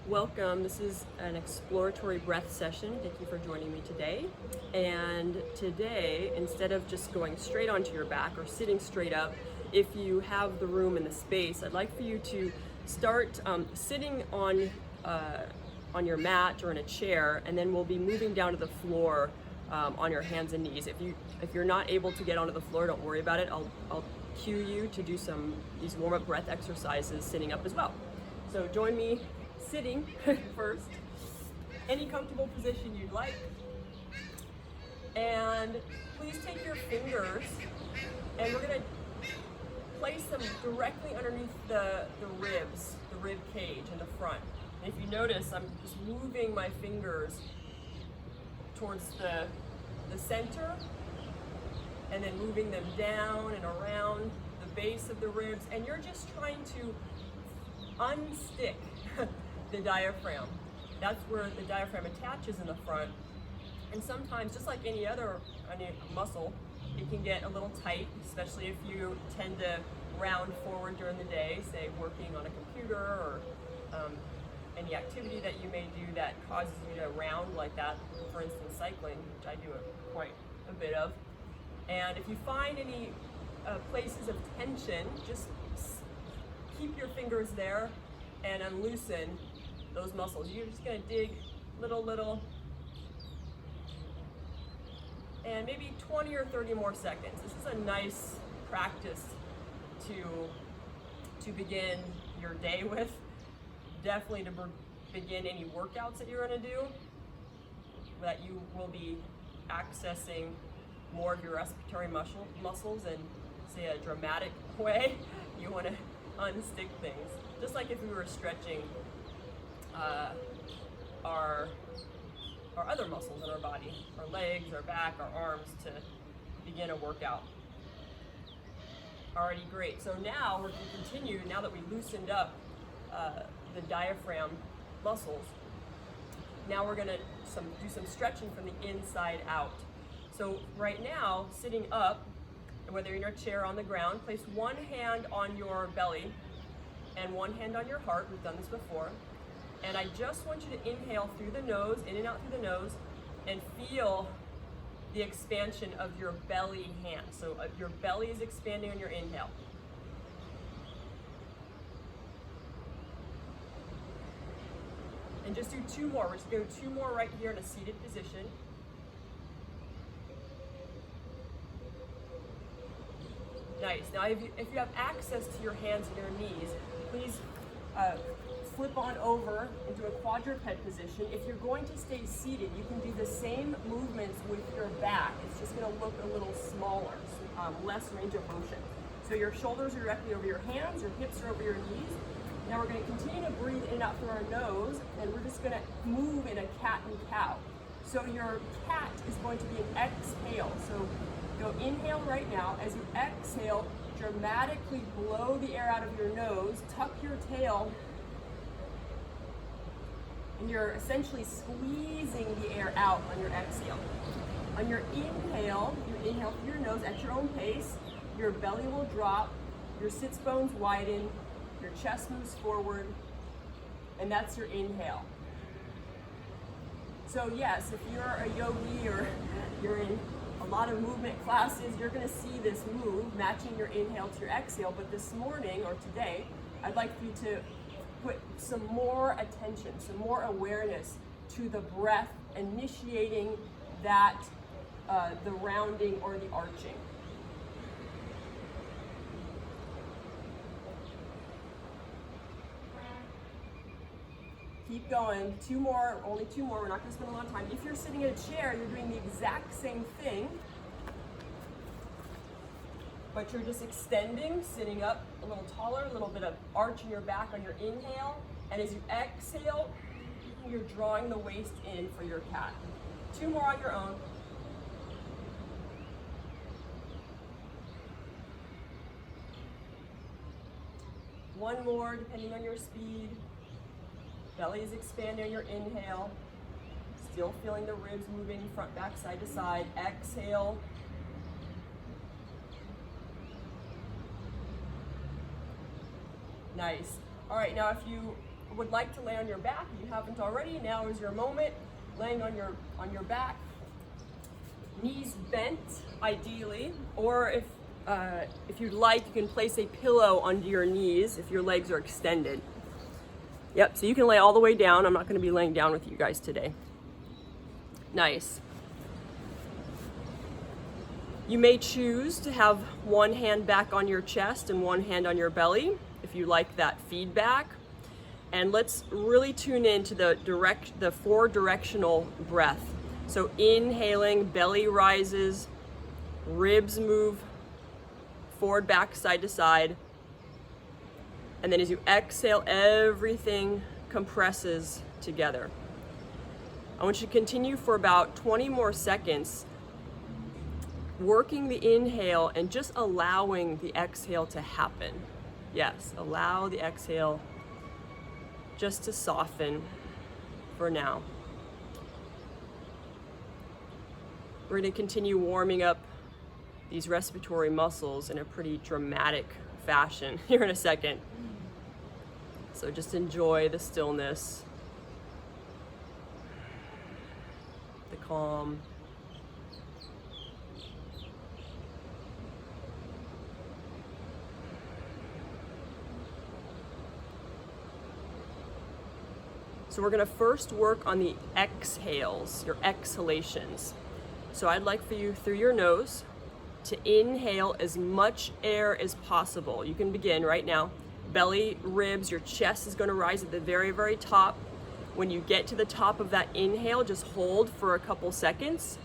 Welcome. This is an exploratory breath session. Thank you for joining me today. And today, instead of just going straight onto your back or sitting straight up, if you have the room and the space, I'd like for you to start sitting on your mat or in a chair, and then we'll be moving down to the floor on your hands and knees. If you're not able to get onto the floor, don't worry about it. I'll cue you to do these warm-up breath exercises sitting up as well. So join me sitting first, any comfortable position you'd like. And please take your fingers and we're gonna place them directly underneath the ribs, the rib cage in the front. And if you notice, I'm just moving my fingers towards the center and then moving them down and around the base of the ribs. And you're just trying to unstick the diaphragm. That's where the diaphragm attaches in the front. And sometimes, just like any muscle, it can get a little tight, especially if you tend to round forward during the day, say working on a computer or any activity that you may do that causes you to round like that, for instance cycling, which I do quite a bit of. And if you find any places of tension, just keep your fingers there and unloosen those muscles. You're just gonna dig little, and maybe 20 or 30 more seconds. This is a nice practice to begin your day with. Definitely to begin any workouts that you're gonna do, that you will be accessing more of your respiratory muscles in, say, a dramatic way. You wanna unstick things. Just like if we were stretching our other muscles in our body, our legs, our back, our arms, to begin a workout. Alrighty, great. So now we're going to continue, now that we loosened up the diaphragm muscles, now we're going to do some stretching from the inside out. So right now, sitting up, and whether you're in a chair or on the ground, place one hand on your belly and one hand on your heart. We've done this before. And I just want you to inhale through the nose, in and out through the nose, and feel the expansion of your belly hand. So your belly is expanding on your inhale. And just do two more. We're just going to do two more right here in a seated position. Nice. Now, if you have access to your hands and your knees, please flip on over into a quadruped position. If you're going to stay seated, you can do the same movements with your back. It's just going to look a little smaller, less range of motion. So your shoulders are directly over your hands, your hips are over your knees. Now we're going to continue to breathe in and out through our nose, and we're just going to move in a cat and cow. So your cat is going to be an exhale. So go inhale right now. As you exhale, dramatically blow the air out of your nose, tuck your tail, and you're essentially squeezing the air out on your exhale. On your inhale, you inhale through your nose at your own pace, your belly will drop, your sits bones widen, your chest moves forward, and that's your inhale. So yes, if you're a yogi or you're in a lot of movement classes, you're gonna see this move matching your inhale to your exhale, but this morning or today, I'd like for you to put some more attention, some more awareness to the breath, initiating that, the rounding or the arching. Keep going, two more, only two more, we're not gonna spend a lot of time. If you're sitting in a chair, you're doing the exact same thing, but you're just extending, sitting up a little taller, a little bit of arch in your back on your inhale, and as you exhale, you're drawing the waist in for your cat. Two more on your own. One more, depending on your speed. Belly is expanding on your inhale. Still feeling the ribs moving front, back, side to side. Exhale. Nice. All right, now if you would like to lay on your back, if you haven't already, now is your moment. Laying on your back, knees bent, ideally, or if you'd like, you can place a pillow under your knees if your legs are extended. Yep, so you can lay all the way down. I'm not going to be laying down with you guys today. Nice. You may choose to have one hand back on your chest and one hand on your belly if you like that feedback. And let's really tune into the 4 directional breath. So inhaling, belly rises, ribs move forward, back, side to side. And then as you exhale, everything compresses together. I want you to continue for about 20 more seconds, working the inhale and just allowing the exhale to happen. Yes, allow the exhale just to soften for now. We're going to continue warming up these respiratory muscles in a pretty dramatic fashion here in a second. So just enjoy the stillness, the calm. So we're going to first work on the exhales, your exhalations. So I'd like for you through your nose to inhale as much air as possible. You can begin right now. Belly, ribs, your chest is going to rise at the very, very top. When you get to the top of that inhale, just hold for a couple seconds.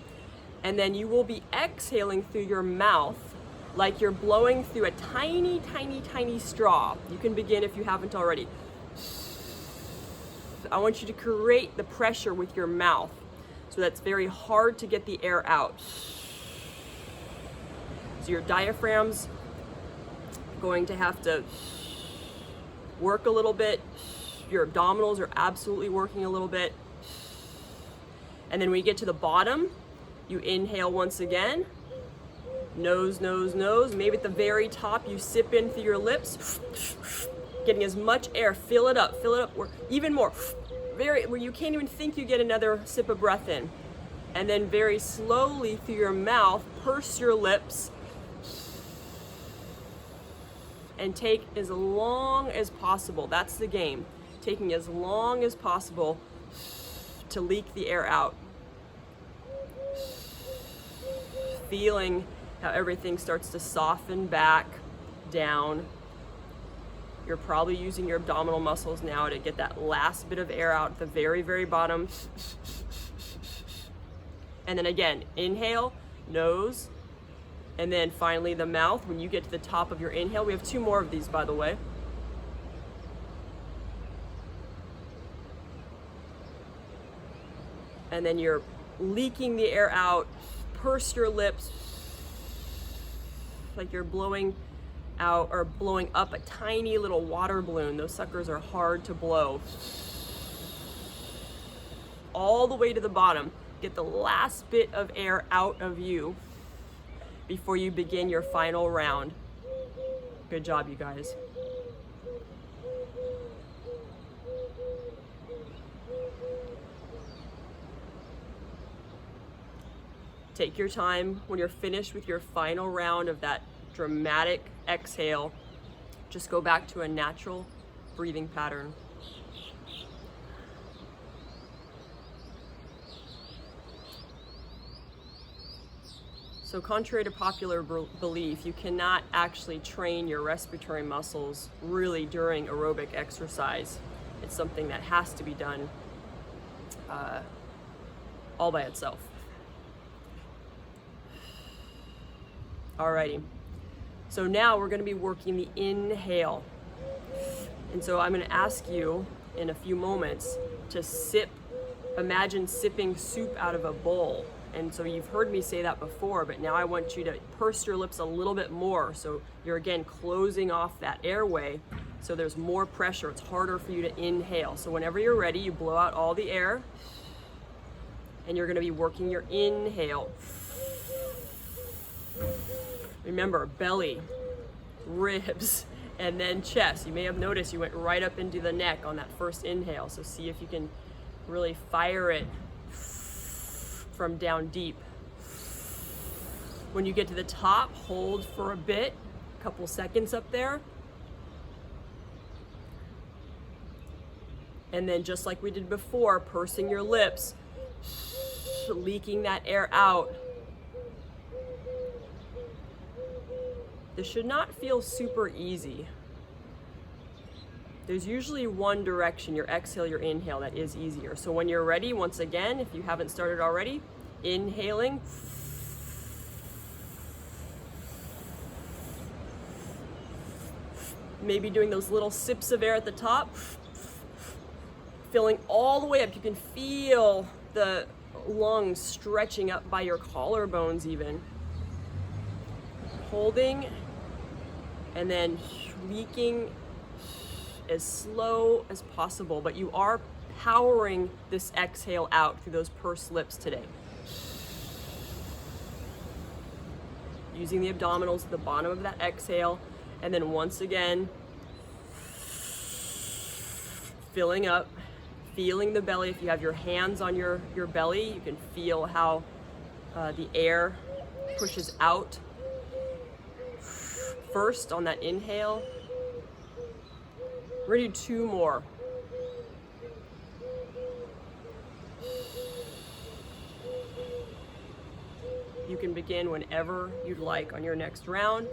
And then you will be exhaling through your mouth like you're blowing through a tiny, tiny, tiny straw. You can begin if you haven't already. I want you to create the pressure with your mouth. So that's very hard to get the air out. So your diaphragm's going to have to work a little bit. Your abdominals are absolutely working a little bit. And then when you get to the bottom, you inhale once again. Nose, nose, nose. Maybe at the very top, you sip in through your lips. Getting as much air, fill it up, or even more. Where you can't even think you get another sip of breath in. And then very slowly through your mouth, purse your lips and take as long as possible. That's the game. Taking as long as possible to leak the air out. Feeling how everything starts to soften back down. You're probably using your abdominal muscles now to get that last bit of air out at the very, very bottom. And then again, inhale, nose, and then finally the mouth. When you get to the top of your inhale, we have 2 more of these, by the way. And then you're leaking the air out, purse your lips, like you're blowing out or blowing up a tiny little water balloon. Those suckers are hard to blow. All the way to the bottom. Get the last bit of air out of you before you begin your final round. Good job, you guys. Take your time. When you're finished with your final round of that dramatic exhale, just go back to a natural breathing pattern. So contrary to popular belief, you cannot actually train your respiratory muscles really during aerobic exercise. It's something that has to be done all by itself. Alrighty. So now we're going to be working the inhale. And so I'm going to ask you in a few moments to imagine sipping soup out of a bowl. And so you've heard me say that before, but now I want you to purse your lips a little bit more. So you're again closing off that airway. So there's more pressure. It's harder for you to inhale. So whenever you're ready, you blow out all the air and you're going to be working your inhale. Remember, belly, ribs, And then chest. You may have noticed you went right up into the neck on that first inhale. So see if you can really fire it from down deep. When you get to the top, hold for a bit, a couple seconds up there. And then just like we did before, pursing your lips, leaking that air out. This should not feel super easy. There's usually one direction, your exhale, your inhale, that is easier. So when you're ready, once again, if you haven't started already, inhaling. Maybe doing those little sips of air at the top. Filling all the way up. You can feel the lungs stretching up by your collarbones even. Holding and then leaking as slow as possible, but you are powering this exhale out through those pursed lips today. Using the abdominals at the bottom of that exhale, and then once again, filling up, feeling the belly. If you have your hands on your belly, you can feel how the air pushes out. First on that inhale. We're gonna do 2 more. You can begin whenever you'd like on your next round.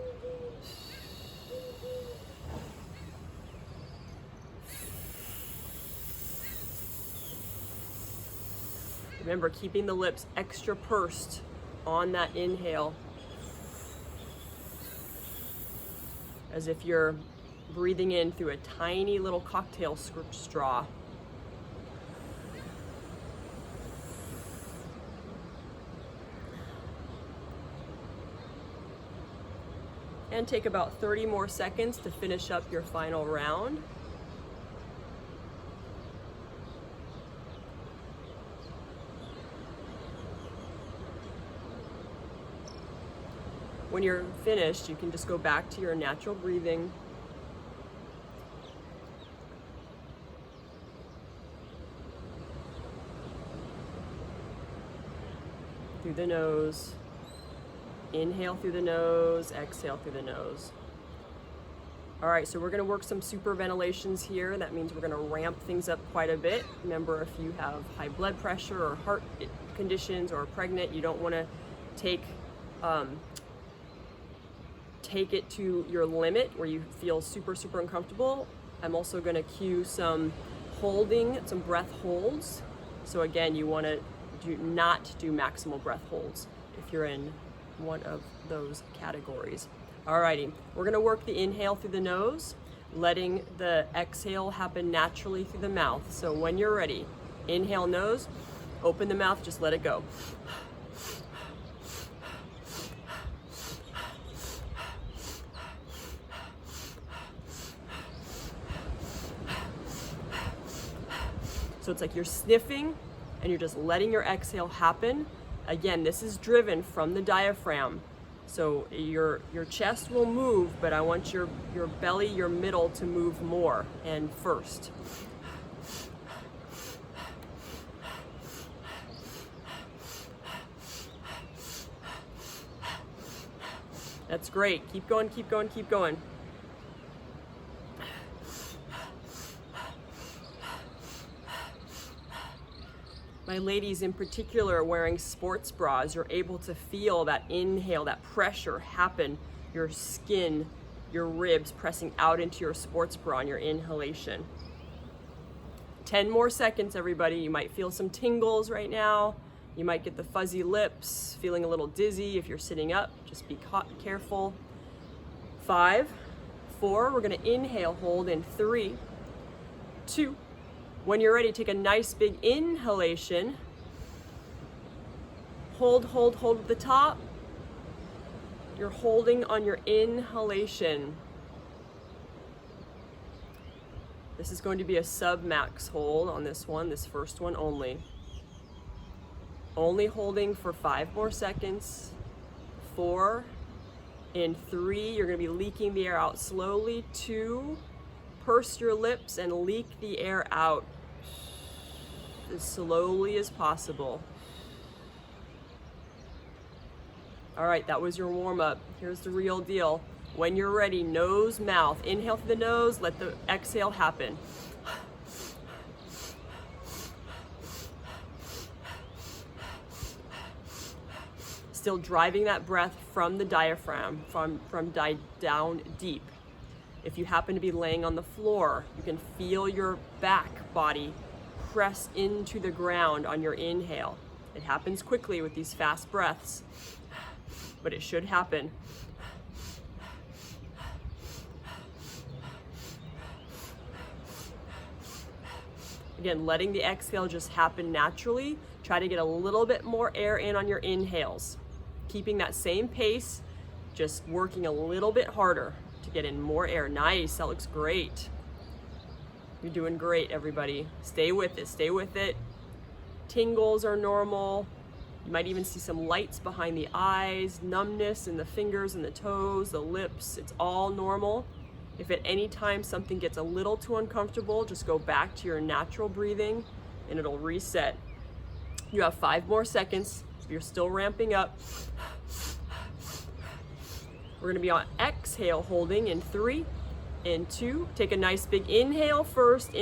Remember, keeping the lips extra pursed on that inhale, as if you're breathing in through a tiny little cocktail straw. And take about 30 more seconds to finish up your final round. When you're finished, you can just go back to your natural breathing. Through the nose. Inhale through the nose, exhale through the nose. All right, so we're gonna work some super ventilations here. That means we're gonna ramp things up quite a bit. Remember, if you have high blood pressure or heart conditions or are pregnant, you don't wanna take it to your limit where you feel super, super uncomfortable. I'm also gonna cue some holding, some breath holds. So again, you wanna not do maximal breath holds if you're in one of those categories. Alrighty, we're gonna work the inhale through the nose, letting the exhale happen naturally through the mouth. So when you're ready, inhale nose, open the mouth, just let it go. So it's like you're sniffing and you're just letting your exhale happen. Again, this is driven from the diaphragm. So your chest will move, but I want your belly, your middle to move more and first. That's great. Keep going, keep going, keep going. My ladies in particular wearing sports bras, you're able to feel that inhale, that pressure happen, your skin, your ribs pressing out into your sports bra and your inhalation. 10 more seconds, everybody. You might feel some tingles right now. You might get the fuzzy lips, feeling a little dizzy if you're sitting up. Just be careful. 5, 4, we're gonna inhale, hold in 3, 2, when you're ready, take a nice big inhalation. Hold, hold, hold at the top. You're holding on your inhalation. This is going to be a sub-max hold on this one, this first one only. Only holding for 5 more seconds. 4, In 3, you're going to be leaking the air out slowly. 2, purse your lips and leak the air out as slowly as possible. All right, that was your warm-up. Here's the real deal. When you're ready, nose, mouth. Inhale through the nose, let the exhale happen. Still driving that breath from the diaphragm, from down deep. If you happen to be laying on the floor, you can feel your back body press into the ground on your inhale. It happens quickly with these fast breaths, but it should happen. Again, letting the exhale just happen naturally. Try to get a little bit more air in on your inhales. Keeping that same pace, just working a little bit harder to get in more air. Nice, that looks great. You're doing great, everybody. Stay with it, stay with it. Tingles are normal. You might even see some lights behind the eyes, numbness in the fingers and the toes, the lips. It's all normal. If at any time something gets a little too uncomfortable, just go back to your natural breathing and it'll reset. You have 5 more seconds. You're still ramping up. We're gonna be on exhale holding in 3, in 2. Take a nice big inhale first,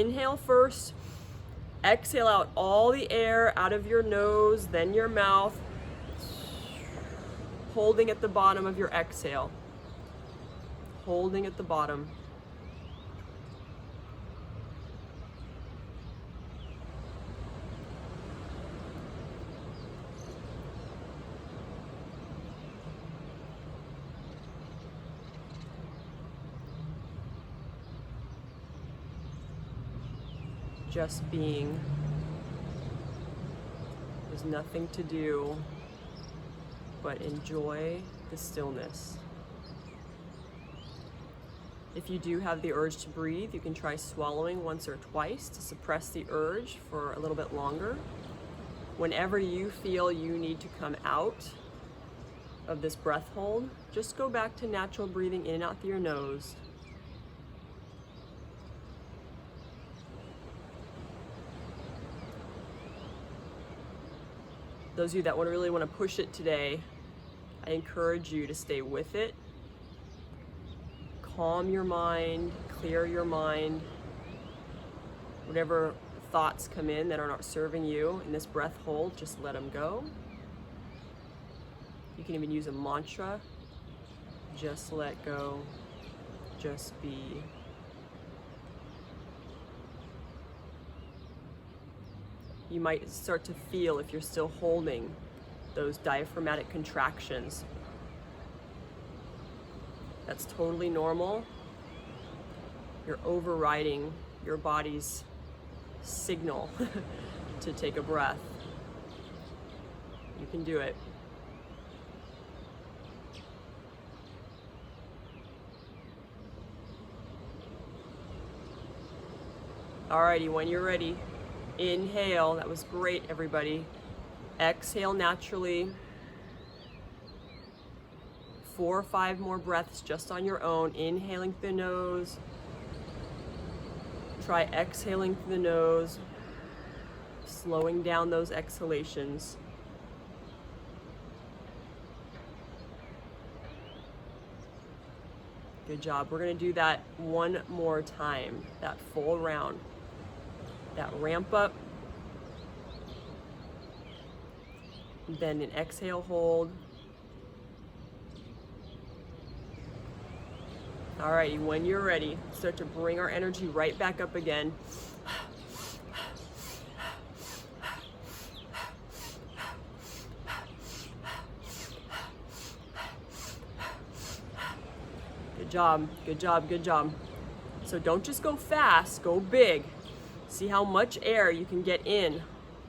Exhale out all the air out of your nose, then your mouth. Holding at the bottom of your exhale. Holding at the bottom. Just being. There's nothing to do but enjoy the stillness. If you do have the urge to breathe, you can try swallowing once or twice to suppress the urge for a little bit longer. Whenever you feel you need to come out of this breath hold, just go back to natural breathing in and out through your nose. Those of you that really want to push it today, I encourage you to stay with it. Calm your mind, clear your mind. Whatever thoughts come in that are not serving you in this breath hold, just let them go. You can even use a mantra. Just let go, just be. You might start to feel, if you're still holding, those diaphragmatic contractions. That's totally normal. You're overriding your body's signal to take a breath. You can do it. Alrighty, when you're ready, inhale. That was great, everybody. Exhale naturally. 4 or 5 more breaths just on your own. Inhaling through the nose. Try exhaling through the nose. Slowing down those exhalations. Good job. We're going to do that one more time, that full round. That ramp up, then an exhale hold. All right, when you're ready, start to bring our energy right back up again. Good job, good job, good job. So don't just go fast, go big. See how much air you can get in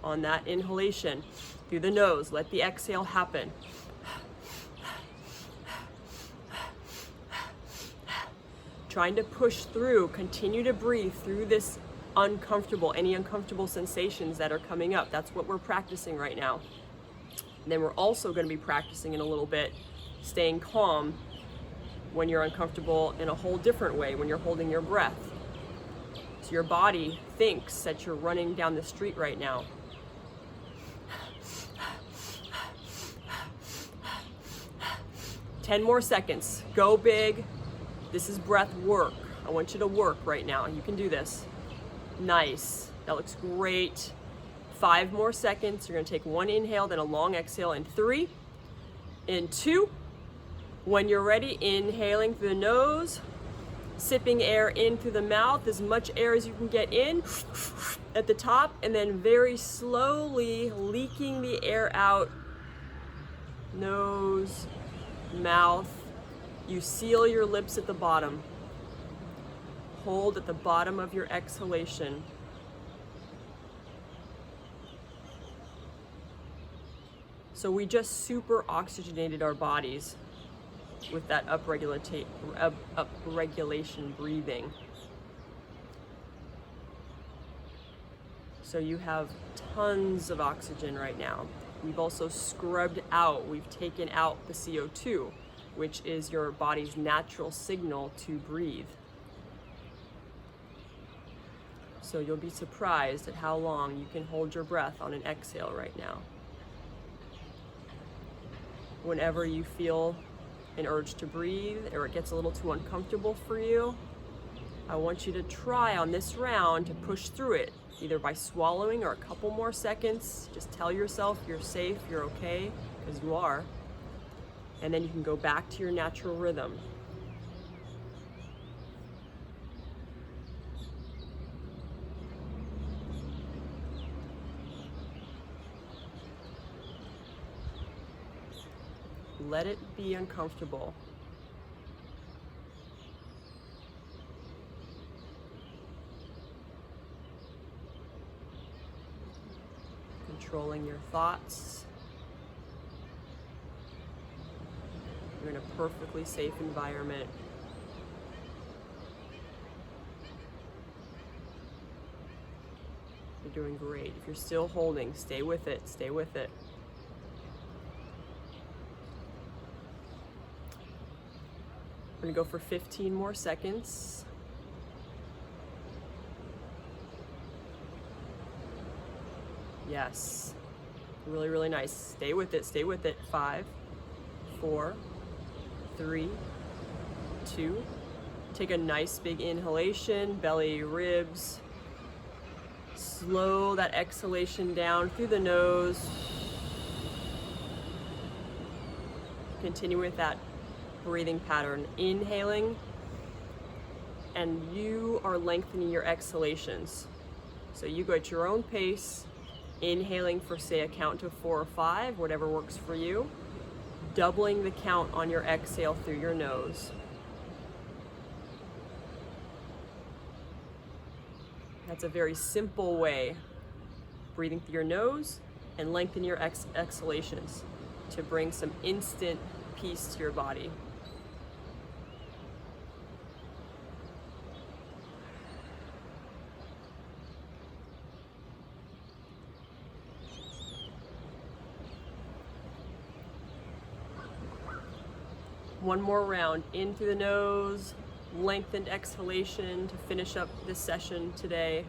on that inhalation through the nose. Let the exhale happen. Trying to push through, continue to breathe through this any uncomfortable sensations that are coming up. That's what we're practicing right now. And then we're also going to be practicing in a little bit, staying calm when you're uncomfortable in a whole different way, when you're holding your breath. So your body thinks that you're running down the street right now. 10 more seconds. Go big. This is breath work. I want you to work right now. You can do this. Nice. That looks great. 5 more seconds. You're going to take one inhale, then a long exhale in 3, in 2. When you're ready, inhaling through the nose, sipping air in through the mouth, as much air as you can get in at the top, and then very slowly leaking the air out. Nose, mouth. You seal your lips at the bottom. Hold at the bottom of your exhalation. So we just super oxygenated our bodies with that upregulation breathing. So you have tons of oxygen right now. We've also scrubbed out, we've taken out the CO2, which is your body's natural signal to breathe. So you'll be surprised at how long you can hold your breath on an exhale right now. Whenever you feel an urge to breathe or it gets a little too uncomfortable for you, I want you to try on this round to push through it, either by swallowing or a couple more seconds. Just tell yourself you're safe, you're okay, because you are. And then you can go back to your natural rhythm. Let it be uncomfortable. Controlling your thoughts. You're in a perfectly safe environment. You're doing great. If you're still holding, stay with it, stay with it. We're gonna go for 15 more seconds. Yes, really, really nice. Stay with it, stay with it. 5, 4, 3, 2. Take a nice big inhalation, belly, ribs. Slow that exhalation down through the nose. Continue with that breathing pattern, inhaling, and you are lengthening your exhalations. So you go at your own pace, inhaling for say a count to 4 or 5, whatever works for you, doubling the count on your exhale through your nose. That's a very simple way, breathing through your nose and lengthen your exhalations to bring some instant peace to your body. One more round, in through the nose, lengthened exhalation to finish up this session today.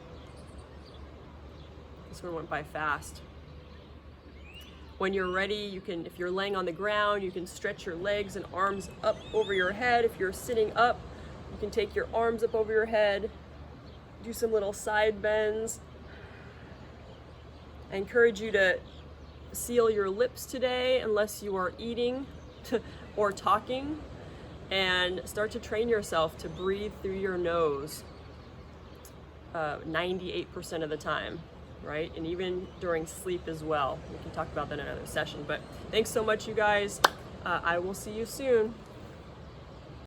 This one went by fast. When you're ready, you can, if you're laying on the ground, you can stretch your legs and arms up over your head. If you're sitting up, you can take your arms up over your head, do some little side bends. I encourage you to seal your lips today unless you are eating or talking, and start to train yourself to breathe through your nose 98% of the time, right? And even during sleep as well. We can talk about that in another session, but thanks so much, you guys. I will see you soon.